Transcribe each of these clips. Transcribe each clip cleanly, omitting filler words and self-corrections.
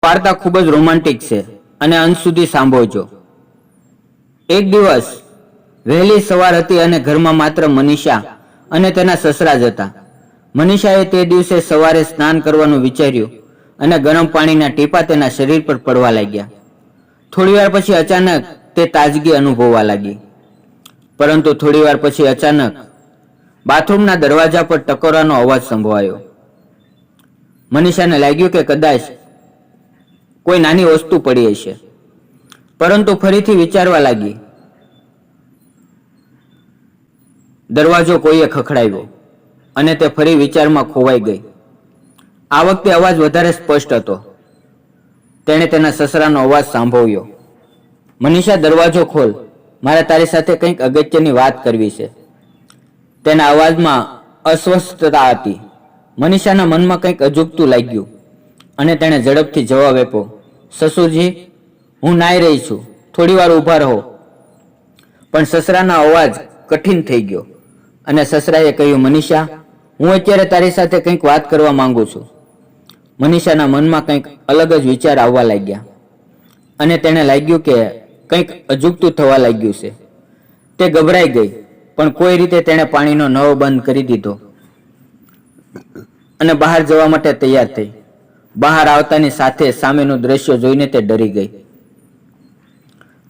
વાર્તા ખૂબ જ રોમાંટિક છે અને અંત સુધી સાંભળજો. એક દિવસ વહેલી સવાર હતી અને ઘરમાં માત્ર મનીષા અને તેના સસરા જ હતા. મનીષાએ તે દિવસે સવારે સ્નાન કરવાનું વિચાર્યું અને ગરમ પાણીના ટીપા તેના શરીર પર પડવા લાગ્યા. થોડીવાર પછી અચાનક તે તાજગી અનુભવવા લાગી. પરંતુ થોડીવાર પછી અચાનક બાથરૂમના દરવાજા પર ટકોરાનો અવાજ સંભળાયો. મનીષાને લાગ્યું કે કદાચ કોઈ નાની વસ્તુ પડી હશે, પરંતુ ફરીથી વિચારવા લાગી. દરવાજો કોઈએ ખખડાવ્યો અને તે ફરી વિચારમાં ખોવાઈ ગઈ. આ વખતે અવાજ વધારે સ્પષ્ટ હતો. તેણે તેના સસરાનો અવાજ સાંભળ્યો. મનીષા, દરવાજો ખોલ, મારે તારી સાથે કંઈક અગત્યની વાત કરવી છે. તેના અવાજમાં અસ્વસ્થતા હતી. મનીષાના મનમાં કંઈક અજુગતું લાગ્યું અને તેણે ઝડપથી જવાબ આપ્યો, સસુરજી, હું નાઈ રહી છું, થોડી વાર ઊભા રહો. પણ સસરાનો અવાજ કઠિન થઈ ગયો અને સસરાએ કહ્યું, મનીષા, હું અત્યારે તારી સાથે કંઈક વાત કરવા માંગુ છું. મનીષાના મનમાં કંઈક અલગ જ વિચાર આવવા લાગ્યા અને તેણે લાગ્યું કે કંઈક અજુગતું થવા લાગ્યું છે. તે ગભરાઈ ગઈ, પણ કોઈ રીતે તેણે પાણીનો નળ બંધ કરી દીધો અને બહાર જવા માટે તૈયાર થઈ. બહાર આવતાની સાથે સામેનું દ્રશ્ય જોઈને તે ડરી ગઈ.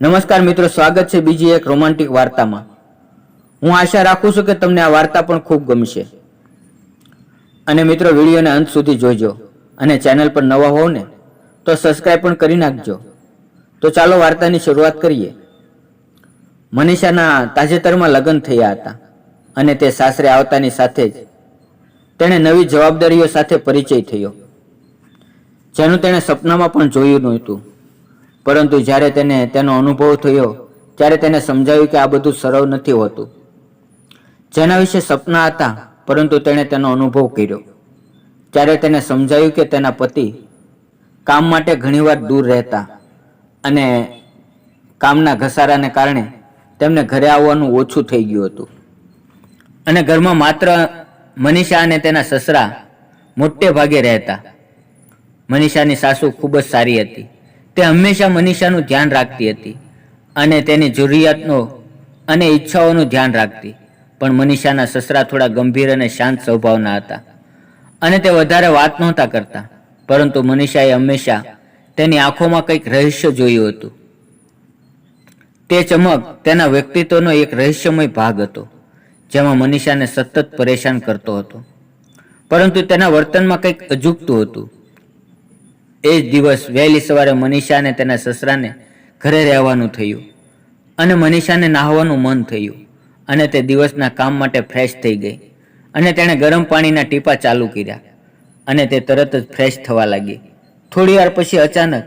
નમસ્કાર મિત્રો, સ્વાગત છે બીજી એક રોમાંટિક વાર્તામાં. હું આશા રાખું છું કે તમને આ વાર્તા પણ ખૂબ ગમશે. અને મિત્રો, વિડીયોને અંત સુધી જોજો અને ચેનલ પર નવા હોવ ને તો સબસ્ક્રાઈબ પણ કરી નાખજો. તો ચાલો વાર્તાની શરૂઆત કરીએ. મનીષાના તાજેતરમાં લગ્ન થયા હતા અને તે સાસરે આવતાની સાથે જ તેણે નવી જવાબદારીઓ સાથે પરિચય થયો, જેનું તેણે સપનામાં પણ જોયું નહોતું. પરંતુ જ્યારે તેને તેનો અનુભવ થયો ત્યારે તેને સમજાયું કે આ બધું સરળ નથી હોતું. જેના વિશે સપના હતા પરંતુ તેણે તેનો અનુભવ કર્યો ત્યારે તેને સમજાયું કે તેના પતિ કામ માટે ઘણીવાર દૂર રહેતા અને કામના ઘસારાને કારણે તેમને ઘરે આવવાનું ઓછું થઈ ગયું હતું. અને ઘરમાં માત્ર મનીષા અને તેના સસરા મોટે ભાગે રહેતા. મનીષાની સાસુ ખૂબ જ સારી હતી. તે હંમેશા મનીષાનું ધ્યાન રાખતી હતી અને તેની જરૂરિયાતનો અને ઈચ્છાઓનું ધ્યાન રાખતી. પણ મનીષાના સસરા થોડા ગંભીર અને શાંત સ્વભાવના હતા અને તે વધારે વાત નહોતા કરતા. પરંતુ મનીષાએ હંમેશા તેની આંખોમાં કંઈક રહસ્ય જોયું હતું. તે ચમક તેના વ્યક્તિત્વનો એક રહસ્યમય ભાગ હતો, જેમાં મનીષાને સતત પરેશાન કરતો હતો. પરંતુ તેના વર્તનમાં કંઈક અજુગતું હતું. એ જ દિવસ વહેલી સવારે મનીષા અને તેના સસરાને ઘરે રહેવાનું થયું અને મનીષાને નાહવાનું મન થયું અને તે દિવસના કામ માટે ફ્રેશ થઈ ગઈ અને તેણે ગરમ પાણીના ટીપા ચાલુ કર્યા અને તે તરત જ ફ્રેશ થવા લાગી. થોડી વાર પછી અચાનક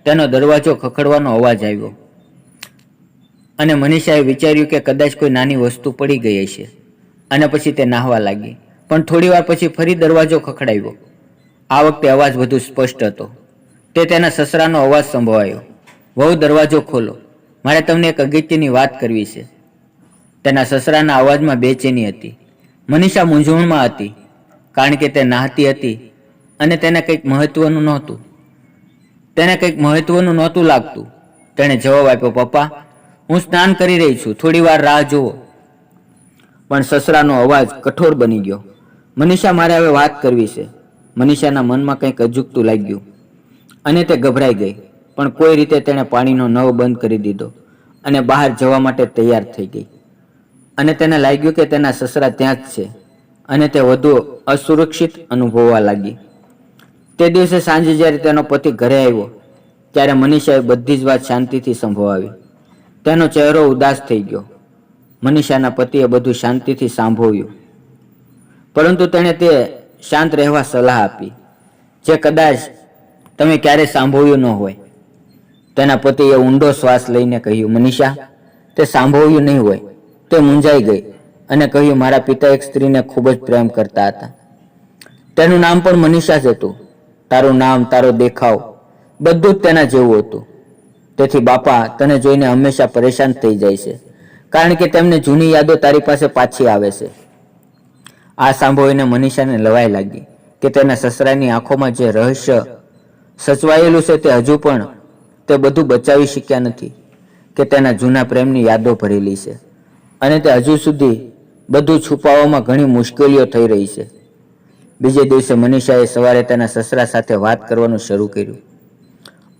તેનો દરવાજો ખખડવાનો અવાજ આવ્યો અને મનીષાએ વિચાર્યું કે કદાચ કોઈ નાની વસ્તુ પડી ગઈ હશે અને પછી તે નાહવા લાગી. પણ થોડી વાર પછી ફરી દરવાજો ખખડાવ્યો. આ વખતે અવાજ વધુ સ્પષ્ટ હતો. તે તેના સસરાનો અવાજ સંભળાયો, વહુ, દરવાજો ખોલો, મારે તમને એક અગત્યની વાત કરવી છે. તેના સસરાના અવાજમાં બેચેની હતી. મનીષા મૂંઝવણમાં હતી કારણ કે તે નાહતી હતી અને તેને કંઈક મહત્વનું નહોતું લાગતું. તેણે જવાબ આપ્યો, પપ્પા, હું સ્નાન કરી રહી છું, થોડી વાર રાહ જુઓ. પણ સસરાનો અવાજ કઠોર બની ગયો. મનીષા, મારે હવે વાત કરવી છે. મનીષાના મનમાં કંઈક અજુગતું લાગ્યું અને તે ગભરાઈ ગઈ. પણ કોઈ રીતે તેણે પાણીનો નળ બંધ કરી દીધો અને બહાર જવા માટે તૈયાર થઈ ગઈ. અને તેને લાગ્યું કે તેના સસરા ત્યાં જ છે અને તે વધુ અસુરક્ષિત અનુભવવા લાગી. તે દિવસે સાંજે જ્યારે તેનો પતિ ઘરે આવ્યો ત્યારે મનીષાએ બધી જ વાત શાંતિથી સંભળાવી. તેનો ચહેરો ઉદાસ થઈ ગયો. મનીષાના પતિએ બધું શાંતિથી સાંભળ્યું, પરંતુ તેણે તે શાંત રહેવા સલાહ આપી, જે કદાચ તમે ક્યારેય સાંભળ્યું ન હોય. તેના પતિએ ઊંડો શ્વાસ લઈને કહ્યું, મનીષા, તે સાંભળ્યું નહીં હોય. તે મૂંઝાઈ ગઈ અને કહ્યું, મારા પિતા એક સ્ત્રીને ખૂબ જ પ્રેમ કરતા હતા. તેનું નામ પણ મનીષા જ હતું. તારું નામ, તારો દેખાવ, બધું જ તેના જેવું હતું. તેથી બાપા તને જોઈને હંમેશા પરેશાન થઈ જાય છે કારણ કે તેમને જૂની યાદો તારી પાસે પાછી આવે છે. આ સાંભળીને મનીષાને લવાઈ લાગી કે તેના સસરાની આંખોમાં જે રહસ્ય સચવાયેલું છે તે હજુ પણ તે બધું બચાવી શક્યા નથી કે તેના જૂના પ્રેમની યાદો ભરેલી છે અને તે હજુ સુધી બધું છુપાવવામાં ઘણી મુશ્કેલીઓ થઈ રહી છે. બીજે દિવસે મનીષાએ સવારે તેના સસરા સાથે વાત કરવાનું શરૂ કર્યું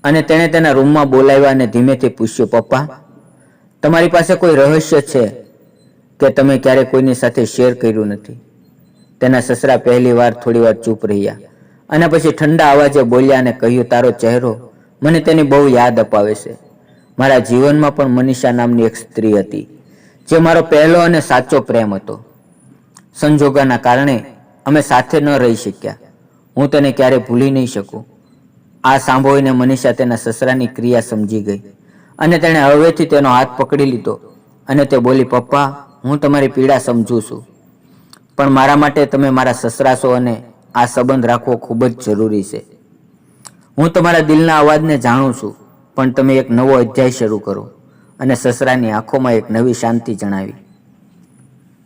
અને તેણે તેના રૂમમાં બોલાવ્યા અને ધીમેથી પૂછ્યું, પપ્પા, તમારી પાસે કોઈ રહસ્ય છે કે તમે ક્યારે કોઈની સાથે શેર કર્યું નથી? તેના સસરા પહેલી વાર થોડી વાર ચૂપ રહ્યા અને પછી ઠંડા અવાજે બોલ્યા અને કહ્યું, તારો ચહેરો મને તેની બહુ યાદ અપાવે છે. મારા જીવનમાં પણ મનીષા નામની એક સ્ત્રી હતી જે મારો પહેલો અને સાચો પ્રેમ હતો. સંજોગોના કારણે અમે સાથે ન રહી શક્યા. હું તેને ક્યારે ભૂલી નહીં શકું. આ સાંભળીને મનીષા તેના સસરાની ક્રિયા સમજી ગઈ અને તેણે હવેથી તેનો હાથ પકડી લીધો અને તે બોલી, પપ્પા, હું તમારી પીડા સમજું છું, પણ મારા માટે તમે મારા સસરા છો અને આ સંબંધ રાખવો ખૂબ જ જરૂરી છે. હું તમારા દિલના અવાજને જાણું છું, પણ તમે એક નવો અધ્યાય શરૂ કરો. અને સસરાની આંખોમાં એક નવી શાંતિ જણાવી.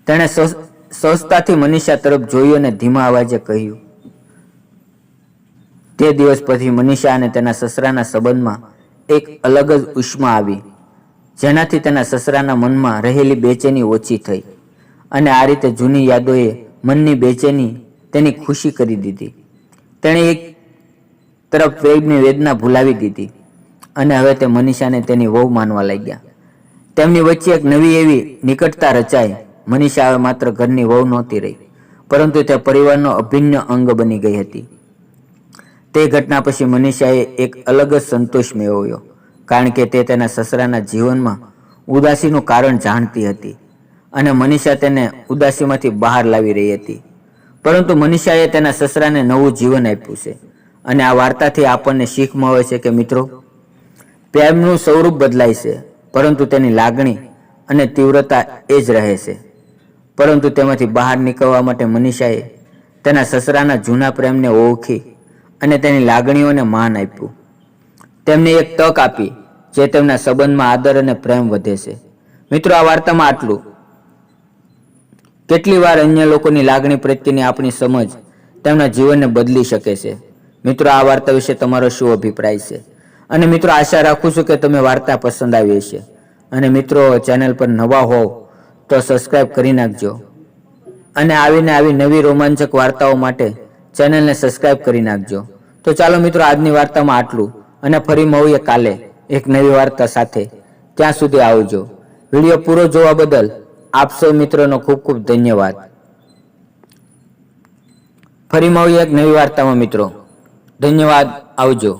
તેણે સહજતાથી મનીષા તરફ જોયું અને ધીમા અવાજે કહ્યું. તે દિવસ પછી મનીષા અને તેના સસરાના સંબંધમાં એક અલગ જ ઉષ્મા આવી, જેનાથી તેના સસરાના મનમાં રહેલી બેચેની ઓછી થઈ અને આ રીતે જૂની યાદોએ મનની બેચેની તેની ખુશી કરી દીધી. તેણે એક તરફ પ્રેમની વેદના ભૂલાવી દીધી અને હવે તે મનીષાને તેની વહુ માનવા લાગ્યા. તેમની વચ્ચે એક નવી એવી નિકટતા રચાઈ. મનીષા હવે માત્ર ઘરની વહુ નહોતી રહી, પરંતુ તે પરિવારનો અભિન્ન અંગ બની ગઈ હતી. તે ઘટના પછી મનીષાએ એક અલગ જ સંતોષ મેળવ્યો, કારણ કે તે તેના સસરાના જીવનમાં ઉદાસીનું કારણ જાણતી હતી અને મનીષા તેને ઉદાસીમાંથી બહાર લાવી રહી હતી. પરંતુ મનીષાએ તેના સસરાને નવું જીવન આપ્યું છે અને આ વાર્તાથી આપણને શીખ મળે છે કે મિત્રો, પ્રેમનું સ્વરૂપ બદલાય છે, પરંતુ તેની લાગણી અને તીવ્રતા એ જ રહે છે. પરંતુ તેમાંથી બહાર નીકળવા માટે મનીષાએ તેના સસરાના જૂના પ્રેમને ઓળખી અને તેની લાગણીઓને માન આપ્યું. તેમને એક તક આપી જે તેમના સંબંધમાં આદર અને પ્રેમ વધે છે. મિત્રો, આ વાર્તામાં આટલું. કેટલી વાર અન્ય લોકોની લાગણી પ્રત્યેની આપણી સમજ તેમના જીવનને બદલી શકે છે. મિત્રો, આ વાર્તા વિશે તમારો શું અભિપ્રાય છે? અને મિત્રો, આશા રાખું છું કે તમે વાર્તા પસંદ આવી હશે. અને મિત્રો, ચેનલ પર નવા હોવ તો સબસ્ક્રાઇબ કરી નાખજો અને આવી નવી રોમાંચક વાર્તાઓ માટે ચેનલને સબસ્ક્રાઇબ કરી નાખજો. તો ચાલો મિત્રો, આજની વાર્તામાં આટલું અને ફરી મળીએ કાલે એક નવી વાર્તા સાથે. ત્યાં સુધી આવજો. વિડીયો પૂરો જોવા બદલ આપ સૌ મિત્રોનો ખૂબ ખૂબ ધન્યવાદ. ફરી મળીએ એક નવી વાર્તામાં મિત્રો. ધન્યવાદ. આવજો.